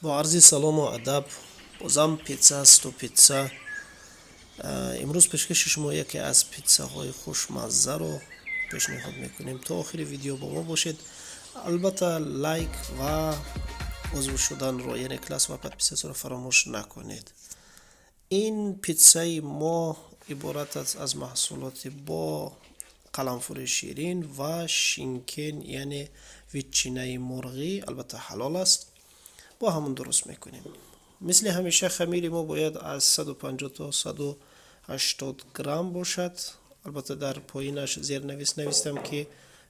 با عرض سلام و ادب. بازم پیتزا است و پیتزا امروز پیشکش شما یکی از پیتزاهای خوشمزه رو پیشنهاد میکنیم. تا آخر ویدیو با ما باشید. البته لایک و عضو شدن روی کلاس و پادپیس رو فراموش نکنید. این پیتزای ما عبارت است از محصولات با قلنفر شیرین و شینکن، یعنی ویتچینه مرغی، البته حلال است، با همون درست میکنیم. مثل همیشه خمیر ما باید از 150 تا 180 گرم باشد. البته در پایینش زیر نویسم که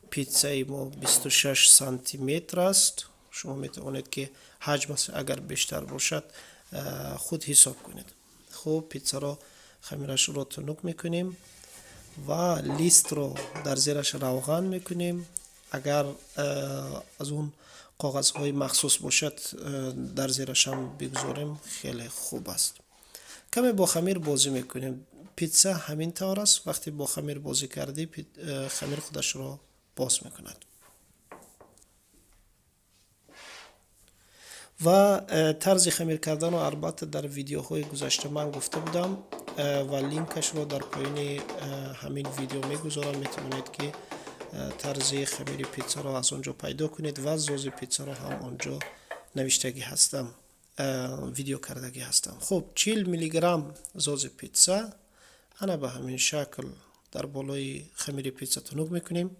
پیتزای ما 26 سانتی متر است. شما میتوانید که حجمش اگر بیشتر باشد خود حساب کنید. خب پیتزا را خمیرش رو تنک میکنیم و لیست رو در زیرش روغن میکنیم. اگر از اون کاغذ های مخصوص باشد در زیرش هم بگذاریم خیلی خوب است. کمی با خمیر بازی میکنیم. پیتزا همین طور است. وقتی با خمیر بازی کردی خمیر خودش را باز میکند. و طرز خمیر کردن رو البته در ویدیوهای گذشته من گفته بودم و لینکش رو در پایین همین ویدیو میگذارم. میتونید که طرز خمیر پیتزا رو از اونجا پیدا کنید و زوز پیتزا رو هم اونجا نوشتگی هستم، ویدیو کردگی هستم. خب 40 میلی گرم زوز پیتزا انا به همین شکل در بالای خمیر پیتزا تنک میکنیم.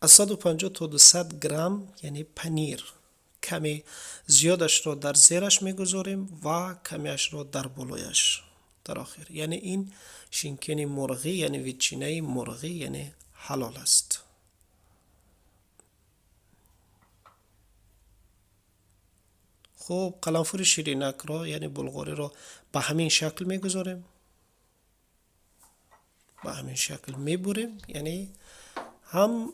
از 150 تا 200 گرم یعنی پنیر کمی زیادش رو در زیرش میگذاریم و کمیش رو در بالایش در آخر. یعنی این شینکن مرغی، یعنی ویتچینه مرغی، یعنی حلال است. خب قلنفر شیرینک را یعنی بلغاری را به همین شکل میگذاریم، به همین شکل میبریم. یعنی هم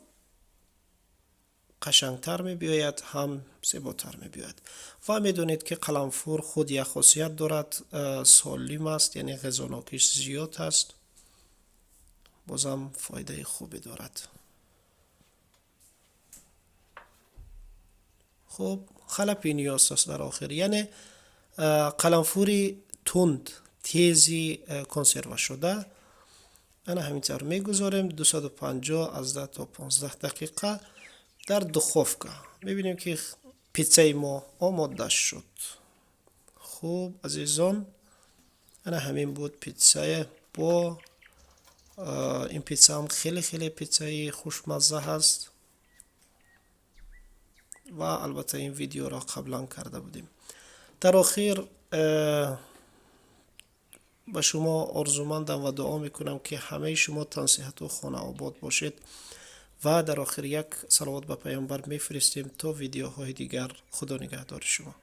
قشنگتر می بیاید هم زیباتر می بیاید. و میدونید که قلنفر خود یک خاصیت دارد، سالم است، یعنی غذاناکیش زیاد است، بازم فایده خوبی دارد. خب خلپی نیاز است در آخر، یعنی قلنفری تند تیزی کنسرو شده انا همینطور میگذاریم 250 از 10 تا 15 دقیقه در دخوفکه. میبینیم که پیتزای ما آماده شد. خوب عزیزان، انا همین بود پیتزای با این پیتزا هم خیلی پیتزای خوشمزه هست و البته این ویدیو را قبلا کرده بودیم. در آخر به شما آرزومندم و دعا میکنم که همه شما تن صحت و خانه آباد باشید و در آخر یک صلوات به پیامبر میفرستیم تا ویدیوهای دیگر. خدا نگهدار شما.